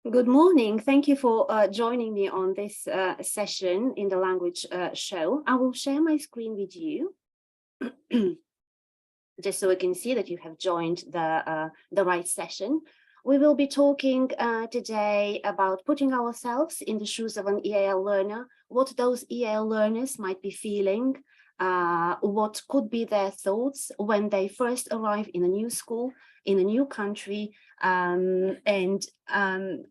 Good morning. Thank you for joining me on this session in the language show. I will share my screen with you just so we can see that you have joined the right session. We will be talking today about putting ourselves in the shoes of an EAL learner, what those EAL learners might be feeling, what could be their thoughts when they first arrive in a new school, in a new country, and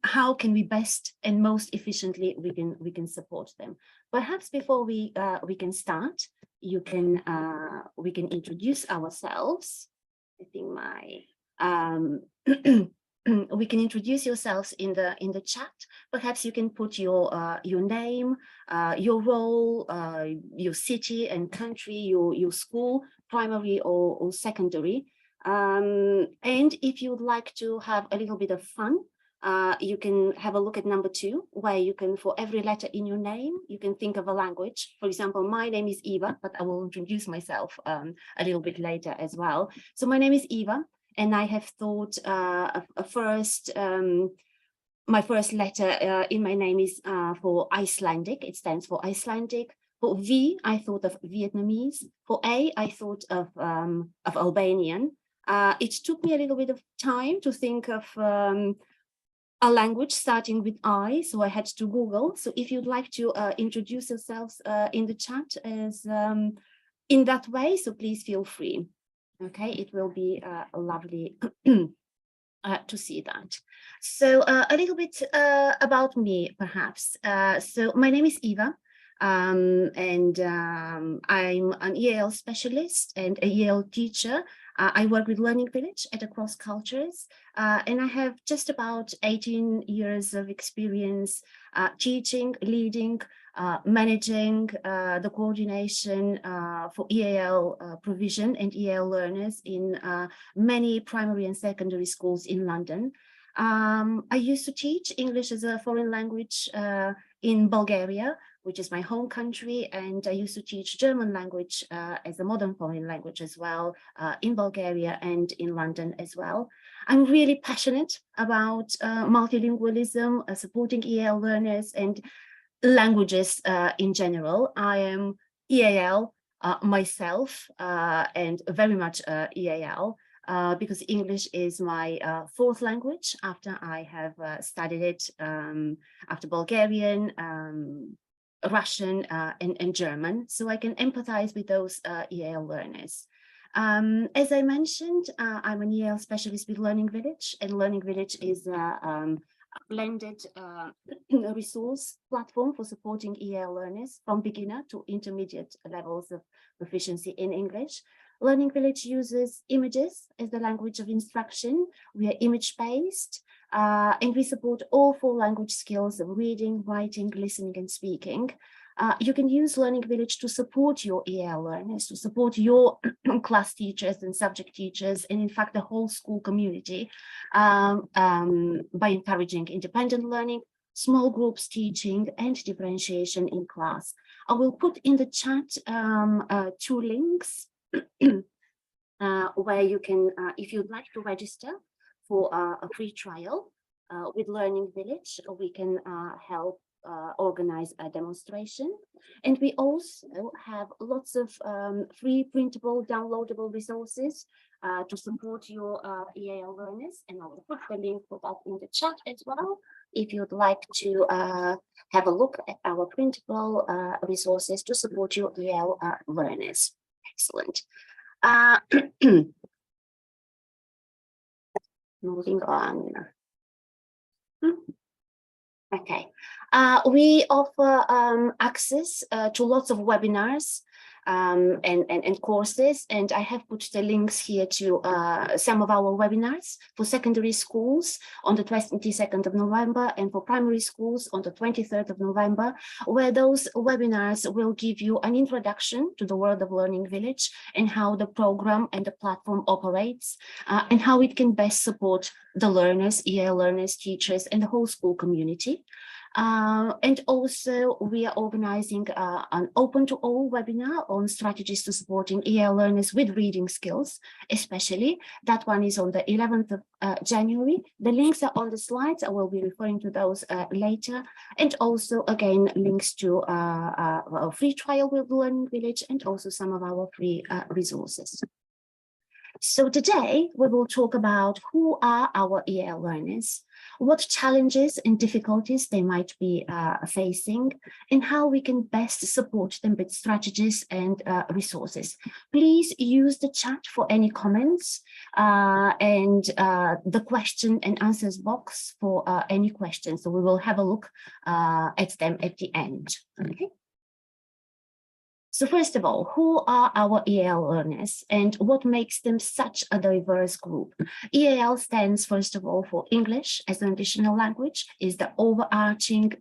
how can we best and most efficiently we can support them. Perhaps before we can start, we can introduce ourselves. I think we can introduce yourselves in the chat. Perhaps you can put your name, your role, your city and country, your school, primary or secondary. And if you'd like to have a little bit of fun, you can have a look at number 2, where you can, for every letter in your name, you can think of a language. For example, my name is Eva, but I will introduce myself a little bit later as well. So my name is Eva, and I have thought my first letter in my name is for Icelandic. It stands for Icelandic. For V, I thought of Vietnamese. For A, I thought of Albanian. It took me a little bit of time to think of a language starting with I, so I had to Google. So if you'd like to introduce yourselves in the chat as in that way, so please feel free. Okay, it will be lovely to see that. So a little bit about me, perhaps. So my name is Eva. I'm an EAL specialist and a EAL teacher. I work with Learning Village at Across Cultures, and I have just about 18 years of experience teaching, leading, managing the coordination for EAL provision and EAL learners in many primary and secondary schools in London. I used to teach English as a foreign language in Bulgaria, which is my home country, and I used to teach German language as a modern foreign language as well in Bulgaria and in London as well. I'm really passionate about multilingualism, supporting EAL learners and languages in general. I am EAL myself and very much EAL. Because English is my 4th language after I have studied it after Bulgarian, Russian and German, so I can empathize with those EAL learners. As I mentioned, I'm an EAL specialist with Learning Village, and Learning Village is a blended resource platform for supporting EAL learners from beginner to intermediate levels of proficiency in English. Learning Village uses images as the language of instruction. We are image-based, and we support all 4 language skills of reading, writing, listening, and speaking. You can use Learning Village to support your EAL learners, to support your class teachers and subject teachers, and in fact, the whole school community by encouraging independent learning, small groups teaching, and differentiation in class. I will put in the chat 2 links where you can, if you'd like to register for a free trial with Learning Village, we can help organize a demonstration. And we also have lots of free printable, downloadable resources to support your EAL learners. And I will put the link for that in the chat as well, if you'd like to have a look at our printable resources to support your EAL learners. Excellent. Moving on. Okay, we offer access to lots of webinars and courses, and I have put the links here to some of our webinars for secondary schools on the 22nd of November and for primary schools on the 23rd of November, where those webinars will give you an introduction to the world of Learning Village and how the program and the platform operates and how it can best support the learners, EAL learners, teachers, and the whole school community. And also we are organizing an open to all webinar on strategies to supporting EAL learners with reading skills, especially. That one is on the 11th of January. The links are on the slides. I will be referring to those later. And also, again, links to our free trial with the Learning Village and also some of our free resources. So today we will talk about who are our EAL learners, what challenges and difficulties they might be facing, and how we can best support them with strategies and resources. Please use the chat for any comments and the question and answers box for any questions. So we will have a look at them at the end. Okay. So first of all, who are our EAL learners and what makes them such a diverse group? EAL stands, first of all, for English as an additional language, is the overarching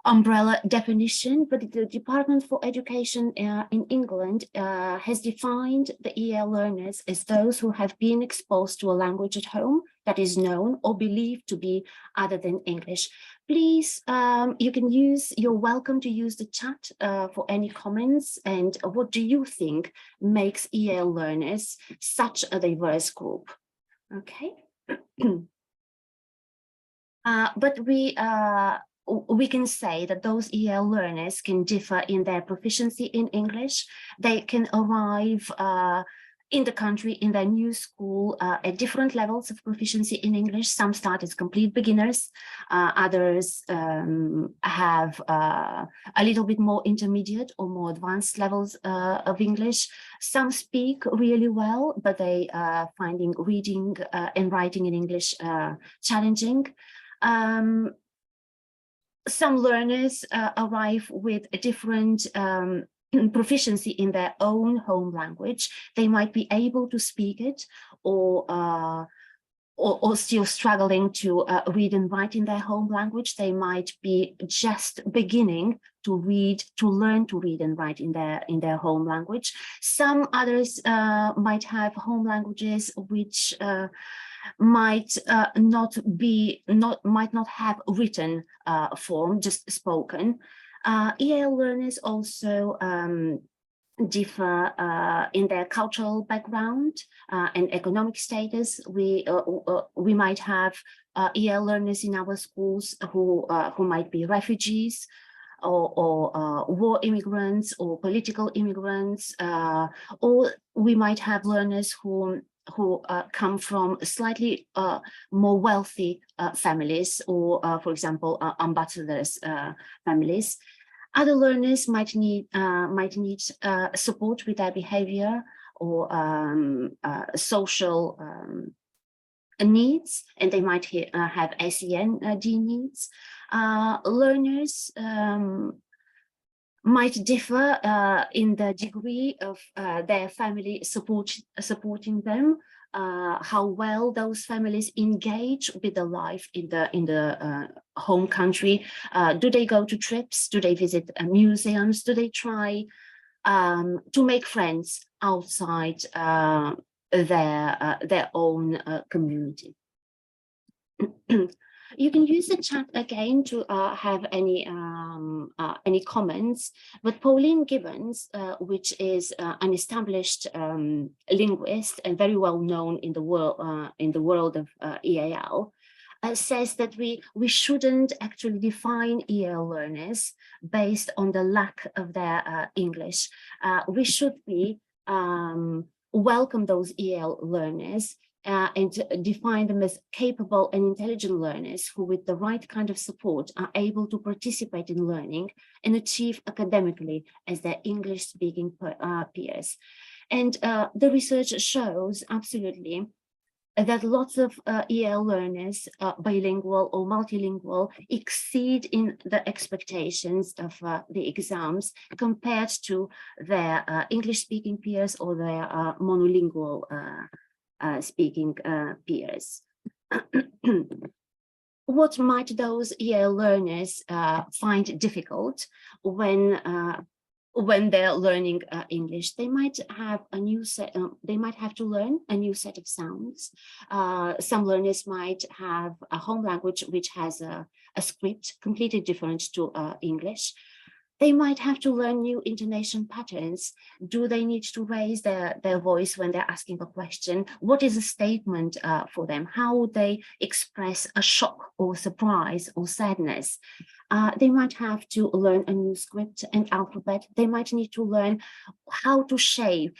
umbrella definition, but the Department for Education in England has defined the EAL learners as those who have been exposed to a language at home that is known or believed to be other than English. Please, you're welcome to use the chat for any comments and what do you think makes EAL learners such a diverse group? Okay. But we can say that those EAL learners can differ in their proficiency in English. They can arrive in the country, in their new school, at different levels of proficiency in English. Some start as complete beginners, others have a little bit more intermediate or more advanced levels of English. Some speak really well, but they are finding reading and writing in English challenging. Some learners arrive with a different proficiency in their own home language. They might be able to speak it or still struggling to read and write in their home language. They might be just beginning to learn to read and write in their home language. Some others might have home languages which might not have written form, just spoken. EAL learners also differ in their cultural background and economic status. We might have EAL learners in our schools who might be refugees or war immigrants or political immigrants, or we might have learners who come from slightly more wealthy families, or for example, ambassadors' families. Other learners might need support with their behavior or social needs, and they might have SEND needs. Learners might differ in the degree of their family supporting them, how well those families engage with the life in the home country. Do they go to trips? Do they visit museums? Do they try to make friends outside their own community? You can use the chat again to have any comments, but Pauline Gibbons, which is an established linguist and very well known in the world of EAL, says that we shouldn't actually define EAL learners based on the lack of their English. We should be welcome those EAL learners and define them as capable and intelligent learners who, with the right kind of support, are able to participate in learning and achieve academically as their English-speaking peers. And the research shows absolutely that lots of EAL learners, bilingual or multilingual, exceed in the expectations of the exams compared to their English-speaking peers or their monolingual speaking peers. What might those EAL learners find difficult when when they're learning English, they might have a new set, they might have to learn a new set of sounds. Some learners might have a home language which has a script completely different to English. They might have to learn new intonation patterns. Do they need to raise their voice when they're asking a question? What is a statement for them? How would they express a shock or surprise or sadness? They might have to learn a new script and alphabet. They might need to learn how to shape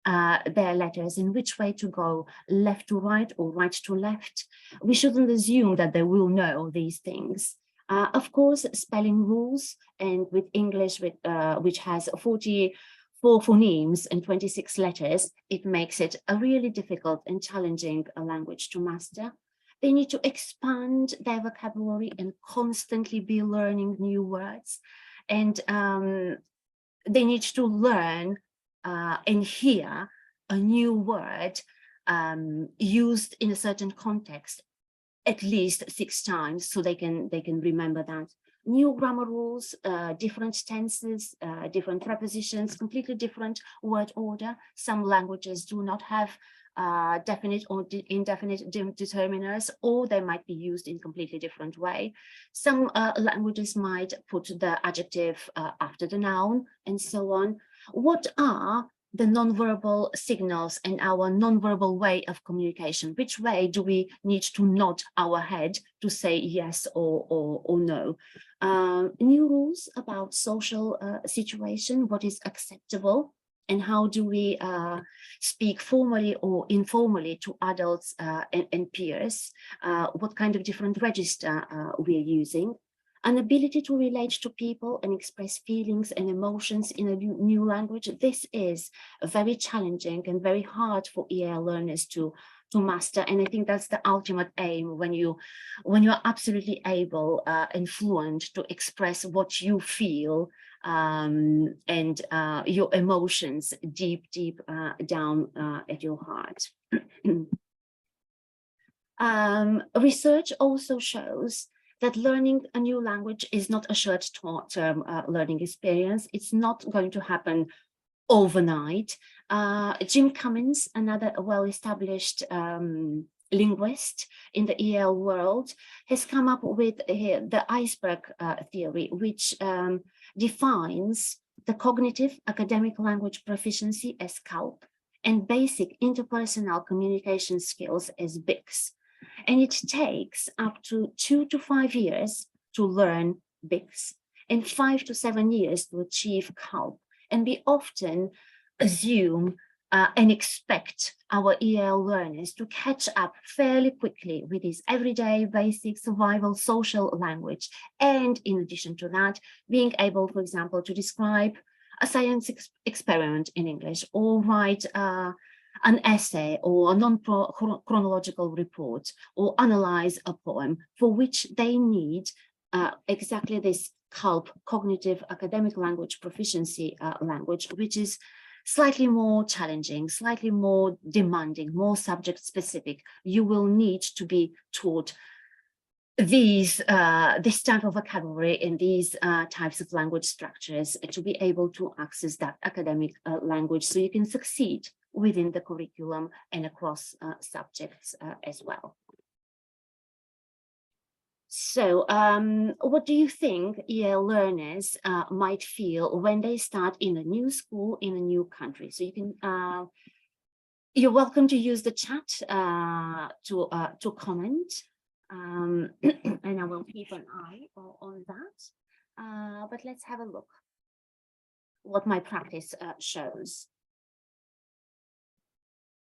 their letters, in which way to go, left to right or right to left. We shouldn't assume that they will know these things. Of course, spelling rules, and with English, which has 44 phonemes and 26 letters, it makes it a really difficult and challenging language to master. They need to expand their vocabulary and constantly be learning new words. And they need to learn and hear a new word used in a certain context at least 6 times, so they can remember that. New grammar rules, different tenses, different prepositions, completely different word order. Some languages do not have definite or indefinite determiners, or they might be used in completely different way. Some languages might put the adjective after the noun, and so on. What are the nonverbal signals and our nonverbal way of communication? Which way do we need to nod our head to say yes or no? New rules about social situation, what is acceptable, and how do we speak formally or informally to adults and peers? What kind of different register we're using? An ability to relate to people and express feelings and emotions in a new language. This is very challenging and very hard for EAL learners to master. And I think that's the ultimate aim when you're absolutely able and fluent to express what you feel and your emotions deep down at your heart. Research also shows that learning a new language is not a short-term learning experience. It's not going to happen overnight. Jim Cummins, another well-established linguist in the EAL world, has come up with the iceberg theory, which defines the cognitive academic language proficiency as CALP and basic interpersonal communication skills as BICS. And it takes up to 2 to 5 years to learn BICS and 5 to 7 years to achieve CALP. And we often assume and expect our EAL learners to catch up fairly quickly with this everyday basic survival social language. And in addition to that, being able, for example, to describe a science experiment in English, or write an essay or a non-chronological report, or analyze a poem, for which they need exactly this CALP, cognitive academic language proficiency language, which is slightly more challenging, slightly more demanding, more subject specific. You will need to be taught this type of vocabulary and these types of language structures to be able to access that academic language, so you can succeed within the curriculum and across subjects as well. So what do you think EAL learners might feel when they start in a new school in a new country? So you can, you're welcome to use the chat to comment, and I will keep an eye on that. But let's have a look what my practice shows.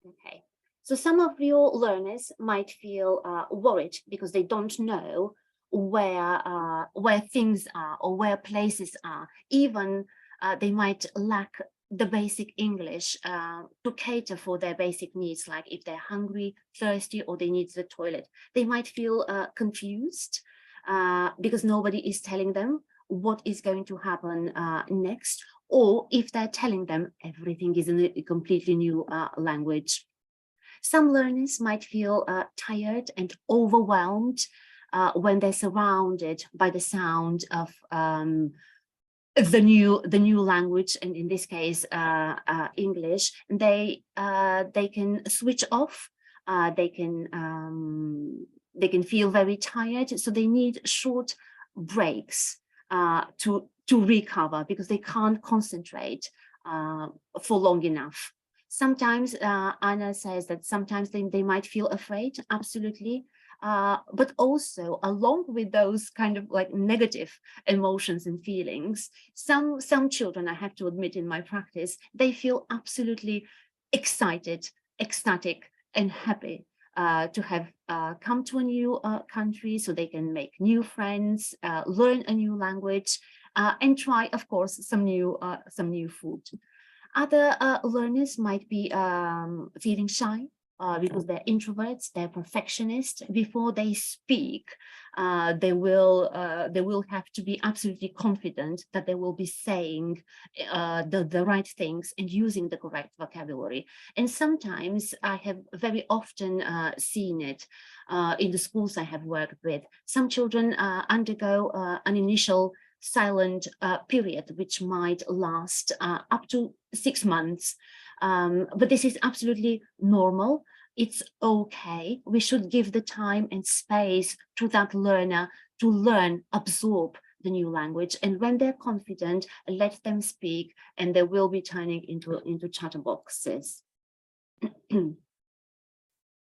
Okay. So some of your learners might feel worried because they don't know where things are or where places are. Even they might lack the basic English to cater for their basic needs, like if they're hungry, thirsty, or they need the toilet. They might feel confused because nobody is telling them what is going to happen next, or if they're telling them everything is in a completely new language. Some learners might feel tired and overwhelmed when they're surrounded by the sound of the new language, and in this case English, they can switch off, they can feel very tired, so they need short breaks to recover, because they can't concentrate for long enough. Sometimes Anna says that sometimes they might feel afraid, absolutely, but also along with those kind of like negative emotions and feelings, some children, I have to admit, in my practice, they feel absolutely excited, ecstatic, and happy to have come to a new country, so they can make new friends, learn a new language, and try, of course, some new food. Other learners might be feeling shy because they're introverts, they're perfectionists. Before they speak, they will have to be absolutely confident that they will be saying the right things and using the correct vocabulary. And sometimes I have very often seen it in the schools I have worked with. Some children undergo an initial silent period, which might last up to 6 months. But this is absolutely normal. It's okay. We should give the time and space to that learner to learn, absorb the new language. And when they're confident, let them speak, and they will be turning into chatterboxes.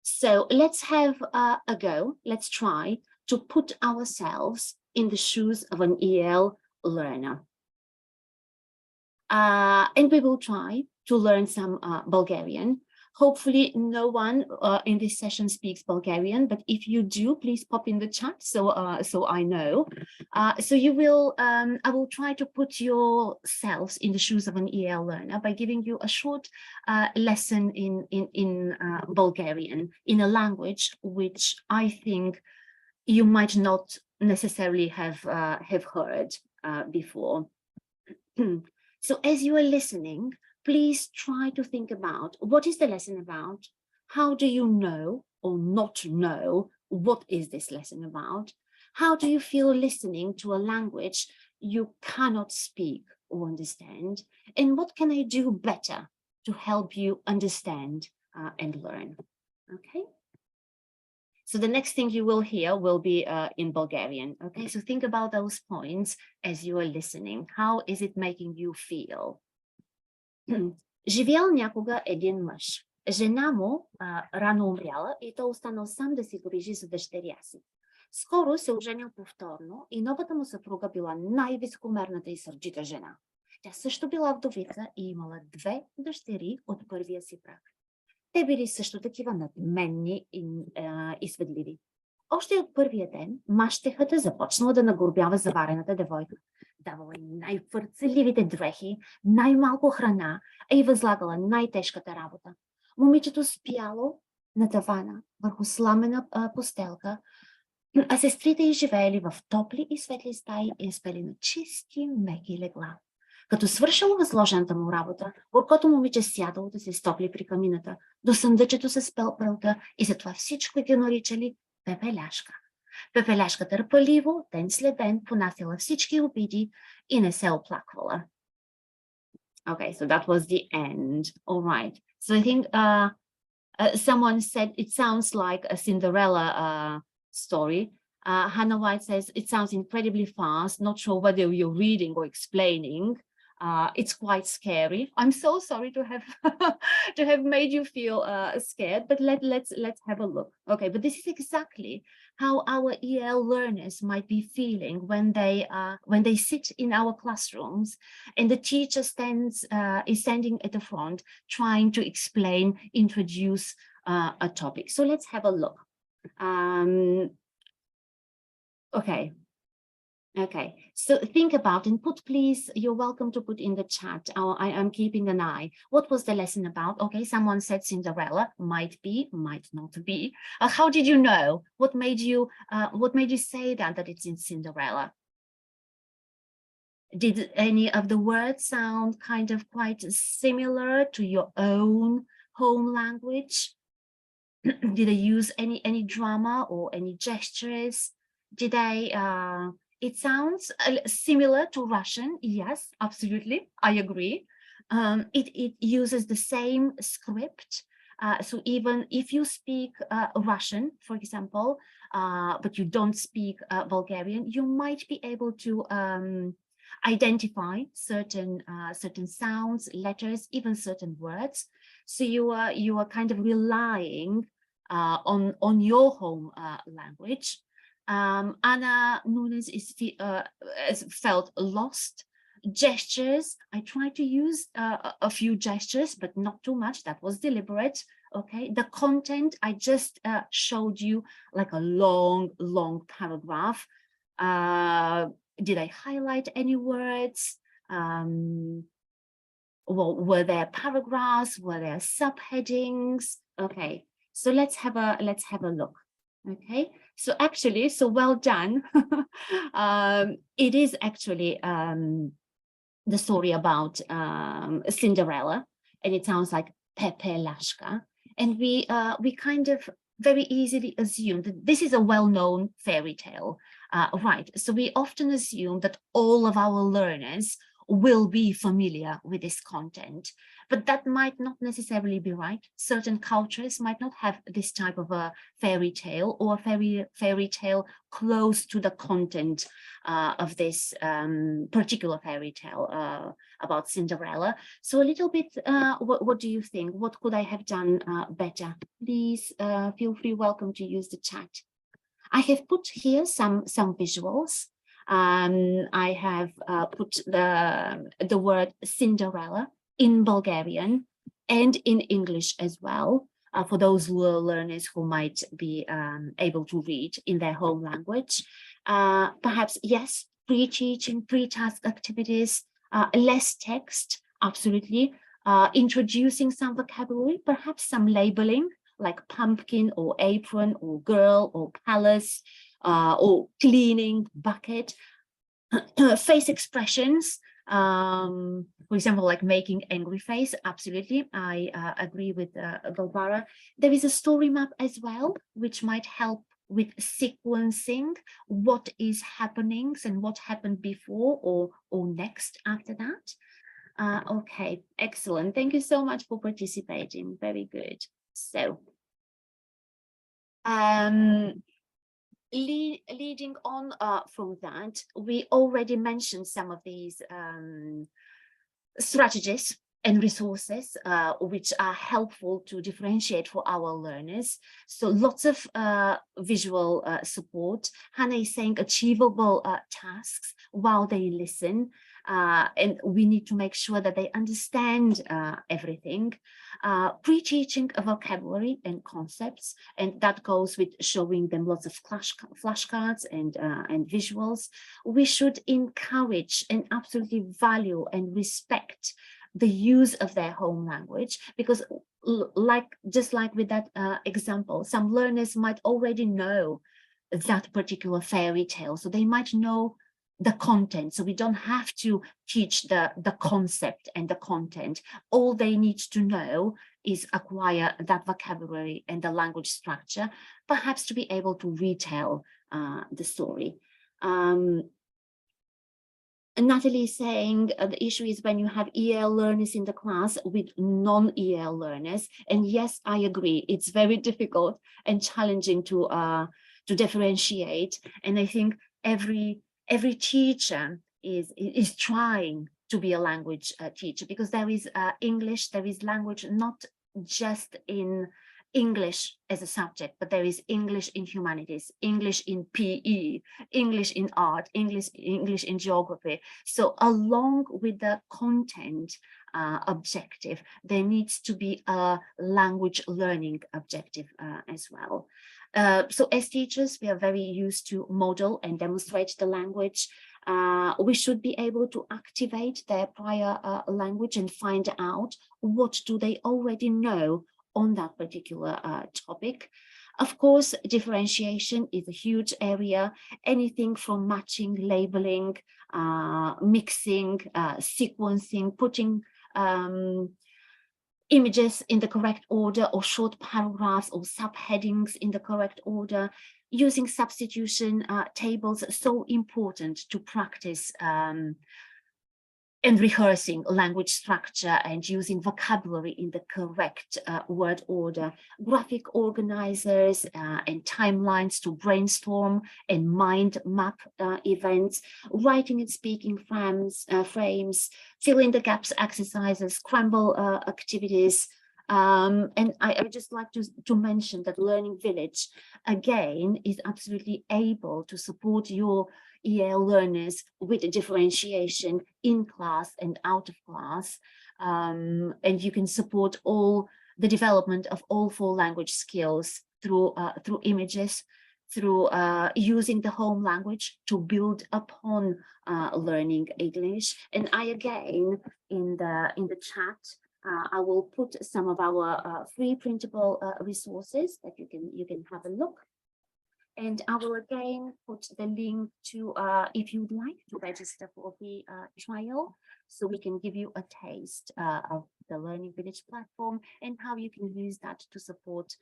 So let's have a go. Let's try to put ourselves in the shoes of an EAL learner. And we will try to learn some Bulgarian. Hopefully no one in this session speaks Bulgarian, but if you do, please pop in the chat so I know. So you will, I will try to put yourselves in the shoes of an EAL learner by giving you a short lesson in Bulgarian, in a language which I think you might not necessarily have heard before. So as you are listening, please try to think about, what is the lesson about? How do you know or not know what is this lesson about? How do you feel listening to a language you cannot speak or understand? And what can I do better to help you understand and learn? Okay. So the next thing you will hear will be in Bulgarian. Okay, so think about those points as you are listening. How is it making you feel? Живял някога един мъж. Жена му рано умряла и той останал сам да си грижи за дъщеря си. Скоро се оженил повторно и новата му съпруга била най-високомерната и сърдита жена. Тя също била вдовица и имала 2 дъщери от първия си брак. Те били също такива надменни и сведливи. Още от първия ден мащехата започнала да нагорбява заварената девойка. Давала им най-фърцеливите дрехи, най-малко храна, а и възлагала най-тежката работа. Момичето спяло на тавана върху сламена постелка, а сестрите й живеели в топли и светли стаи и спели на чисти, меки легла. Като свършило възложената му работа, горкото момиче сядало да се стопли при камината, до съндъчето с пелпелка, и затова всичко ги наричали Пепеляшка. Пепеляшка търпеливо, ден след ден, понасяла всички обиди и не се оплаквала. Okay, so that was the end. All right. So I think someone said it sounds like a Cinderella story. Hannah White says it sounds incredibly fast, not sure whether you're reading or explaining. It's quite scary. I'm so sorry to have to have made you feel scared, but let's have a look. Okay, but this is exactly how our EAL learners might be feeling when they sit in our classrooms and the teacher is standing at the front trying to explain, introduce a topic. So let's have a look. Okay, so think about and put, please, you're welcome to put in the chat. I'm keeping an eye. What was the lesson about? Okay, someone said Cinderella, might be, might not be. How did you know? What made you say that it's in Cinderella? Did any of the words sound kind of quite similar to your own home language? Did they use any drama or any gestures? Did they It sounds similar to Russian. Yes, absolutely. I agree. It uses the same script. So even if you speak Russian, for example, but you don't speak Bulgarian, you might be able to identify certain sounds, letters, even certain words. So you are kind of relying on your home language. Anna Nunes is felt lost. Gestures, I tried to use a few gestures, but not too much. That was deliberate. Okay, the content, I just showed you like a long paragraph. Did I highlight any words? Well, were there paragraphs? Were there subheadings? Okay, so let's have a look. Okay, so actually, so well done. It is actually the story about Cinderella, and it sounds like Pepe Lashka, and we kind of very easily assume that this is a well-known fairy tale, right? So we often assume that all of our learners will be familiar with this content, but that might not necessarily be right. Certain cultures might not have this type of a fairy tale, or a fairy tale close to the content of this particular fairy tale about Cinderella. So a little bit, what do you think? What could I have done better? Please feel free, welcome to use the chat. I have put here some visuals. I have put the word Cinderella in Bulgarian and in English as well, for those learners who might be able to read in their home language. Perhaps, yes, pre-teaching, pre-task activities, less text, absolutely. Introducing some vocabulary, perhaps some labeling, like pumpkin or apron or girl or palace, or cleaning bucket. Face expressions, for example, like making angry face. Absolutely, I agree with Barbara. There is a story map as well, which might help with sequencing what is happening and what happened before or next after that. Okay, excellent. Thank you so much for participating. Very good. So leading on from that, we already mentioned some of these strategies and resources which are helpful to differentiate for our learners. So lots of visual support. Hannah is saying achievable tasks while they listen. And we need to make sure that they understand everything. Pre-teaching a vocabulary and concepts, and that goes with showing them lots of flashcards and visuals. We should encourage and absolutely value and respect the use of their home language, because just like with that example, some learners might already know that particular fairy tale, so they might know the content, so we don't have to teach the concept and the content. All they need to know is acquire that vocabulary and the language structure, perhaps to be able to retell the story. Natalie is saying the issue is when you have EAL learners in the class with non-EAL learners. And yes, I agree. It's very difficult and challenging to differentiate. And I think every teacher is trying to be a language teacher, because there is English, there is language, not just in English as a subject, but there is English in humanities, English in PE, English in art, English in geography. So along with the content objective, there needs to be a language learning objective as well. So as teachers, we are very used to model and demonstrate the language. We should be able to activate their prior language and find out what do they already know on that particular topic. Of course, differentiation is a huge area. Anything from matching, labeling, mixing, sequencing, putting images in the correct order, or short paragraphs or subheadings in the correct order. using substitution tables, so important to practice and rehearsing language structure and using vocabulary in the correct word order, graphic organizers and timelines to brainstorm and mind map events, writing and speaking frames, fill in the gaps exercises, scramble activities. And I just like to mention that Learning Village, again, is absolutely able to support your EAL learners with differentiation in class and out of class. And you can support all the development of all 4 language skills through images, through using the home language to build upon learning English. And I, again, in the chat, I will put some of our free printable resources that you can have a look. And I will again put the link to, if you'd like to register for the trial, so we can give you a taste of the Learning Village platform and how you can use that to support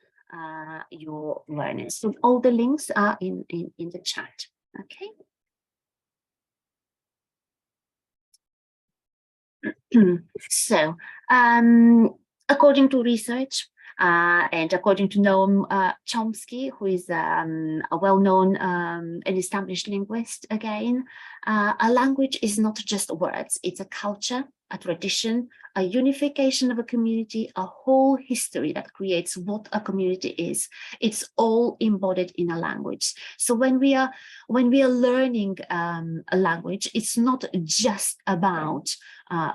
your learners. So all the links are in the chat, okay? So, according to research, and according to Noam Chomsky, who is a well-known and established linguist, again, a language is not just words, it's a culture, a tradition, a unification of a community, a whole history that creates what a community is. It's all embodied in a language. So when we are learning a language, it's not just about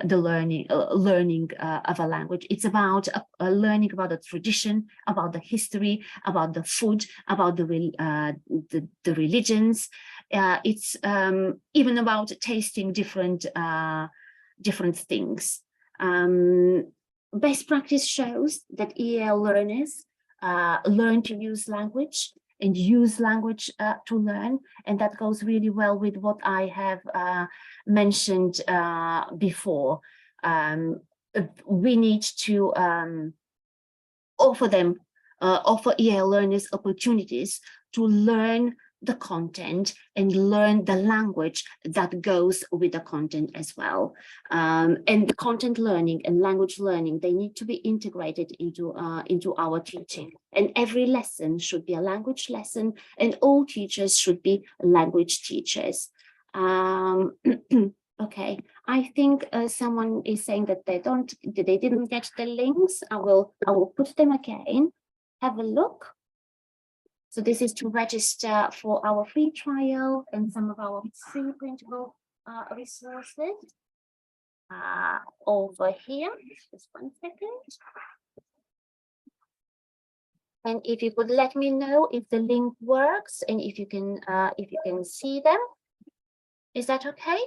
the learning of a language. It's about learning about the tradition, about the history, about the food, about the religions. It's even about tasting different things. Best practice shows that EAL learners learn to use language and use language to learn, and that goes really well with what I have mentioned before. We need to offer EAL learners opportunities to learn the content and learn the language that goes with the content as well. And the content learning and language learning, they need to be integrated into our teaching. And every lesson should be a language lesson, and all teachers should be language teachers. Okay, I think someone is saying that they didn't get the links. I will put them again. Have a look. So this is to register for our free trial and some of our free printable resources over here. Just 1 second. And if you could let me know if the link works and if you can see them. Is that okay?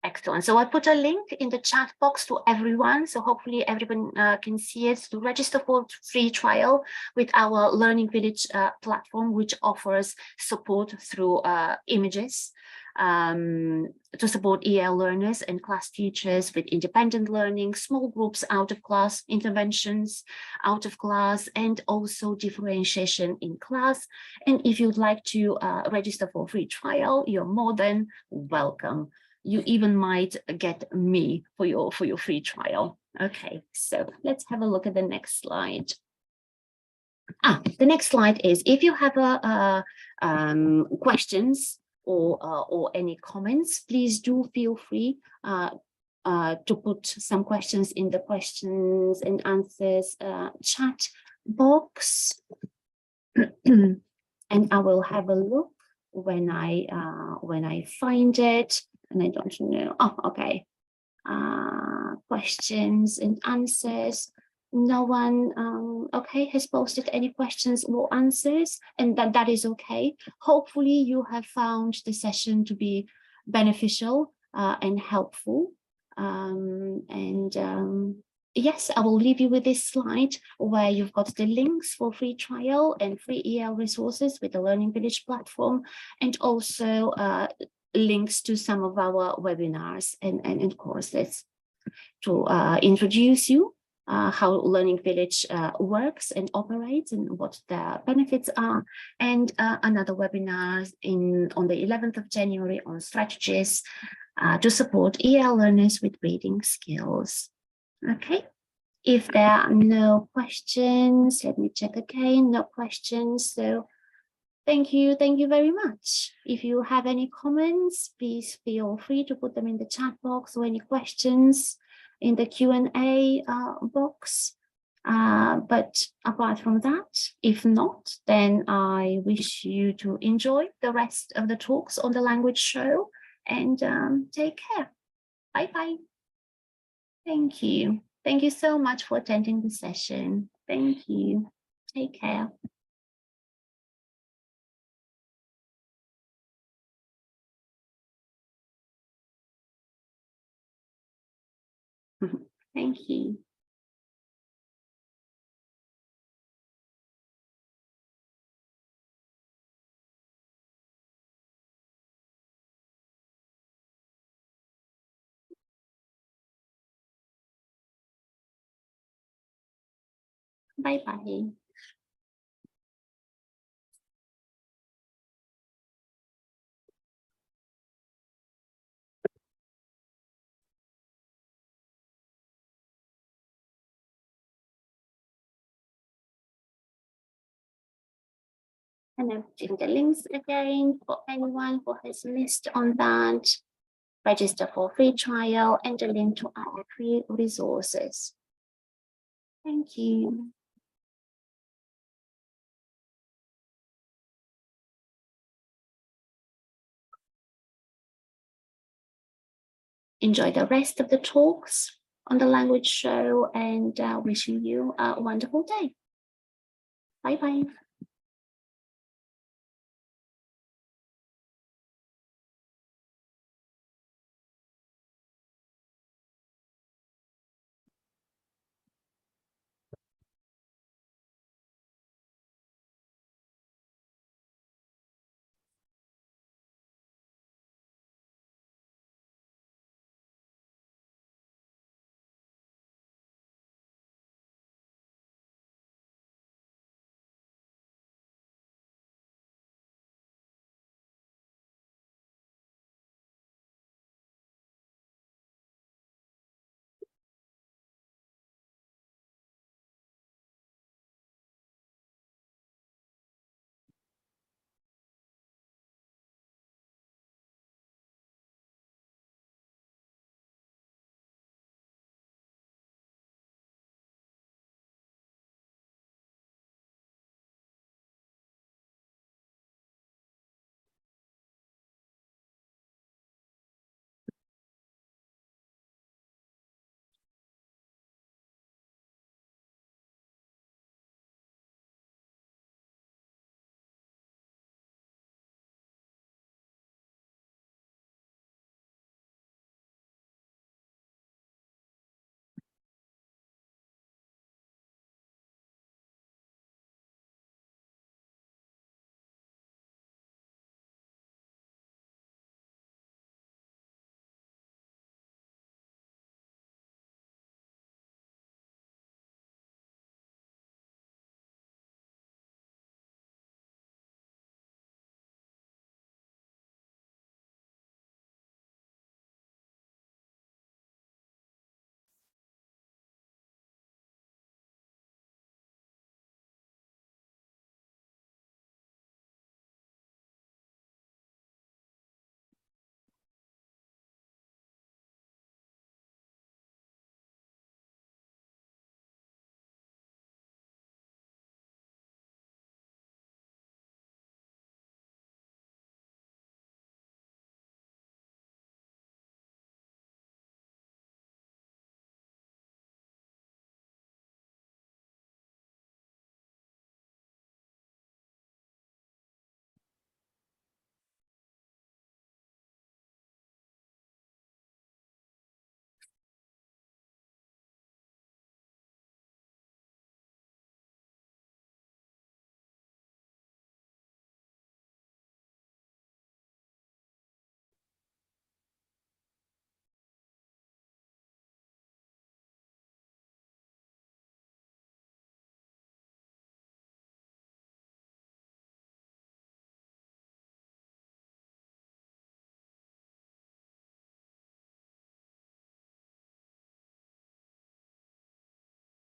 Excellent. So I put a link in the chat box to everyone. So hopefully everyone can see it, to register for free trial with our Learning Village platform, which offers support through images to support EAL learners and class teachers with independent learning, small groups, out of class interventions, out of class, and also differentiation in class. And if you'd like to register for free trial, you're more than welcome. You even might get me for your free trial. Okay, so let's have a look at the next slide. The next slide is, if you have questions or any comments, please do feel free to put some questions in the questions and answers chat box. And I will have a look when I find it. And I don't know. Oh, okay. Questions and answers. No one, okay, has posted any questions or answers, and that is okay. Hopefully you have found the session to be beneficial and helpful. Yes, I will leave you with this slide where you've got the links for free trial and free EAL resources with the Learning Village platform, and also links to some of our webinars and courses to introduce you how Learning Village works and operates and what the benefits are, and another webinar on the 11th of January on strategies to support EAL learners with reading skills. Okay, if there are no questions, let me check again, no questions. So thank you very much. If you have any comments, please feel free to put them in the chat box, or any questions in the Q&A box. But apart from that, if not, then I wish you to enjoy the rest of the talks on the language show, and take care. Bye-bye. Thank you. Thank you so much for attending the session. Thank you. Take care. Thank you. Bye-bye. And I'm putting the links again for anyone who has missed on that. Register for free trial and the link to our free resources. Thank you. Enjoy the rest of the talks on the language show, and wishing you a wonderful day. Bye-bye.